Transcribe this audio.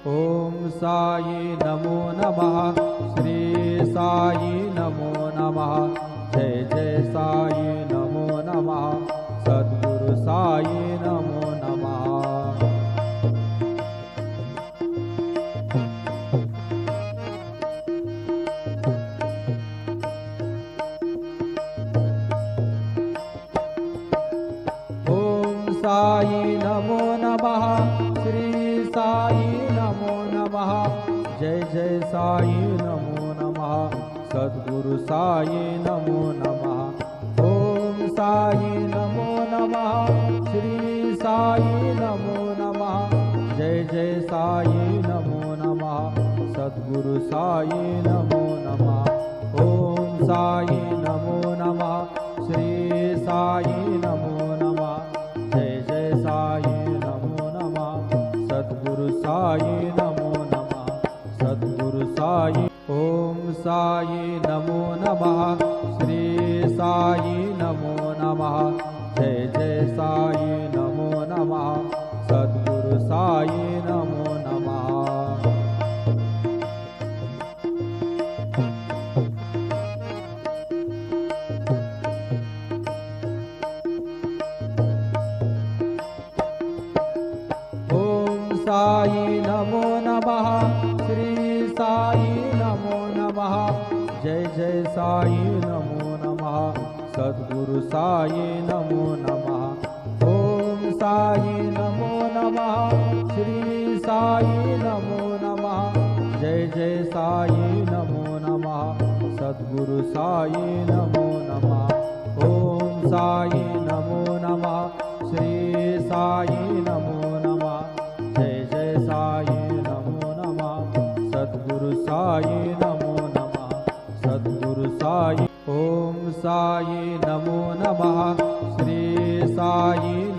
ओम साई नमो नमः। श्री साई नमो नमः। जय जय साई नमो नमः। सद्गुरु साई नमो नमः। साई नमो नमः। श्री साई नमो नमः। जय जय साई नमो नमः। सद्गुरु साई नमो नमः। ओम साई नमो नमः। श्री साई नमो नमः। जय जय साई नमो नमः। सद्गुरु साई नमो नमः। ओम साई नमो नमः। श्री साई नमो नमः। जय जय साई नमो नमः। सद्गुरु साई नमो नमः। सद्गुरु साई। ओम साई नमो नमः। श्री साई नमो नमः। जय जय साई नमो नमः। सद्गुरु साई नमो नमः। साई नमो नमः। श्री साई नमो नमः। जय जय साई नमो नमः। सद्गुरु साई नमो नमः। ओम साई नमो नमः। श्री साई नमो नमः। जय जय साई नमो नमः। सद्गुरु साई नमो नमः। ओम साई नमो नमः। श्री साई नमो नमः। जय जय साई नमो नमः। सद्गुरु साई नमो नमः। सद्गुरु साई। ओम साई नमो नमः। श्री साई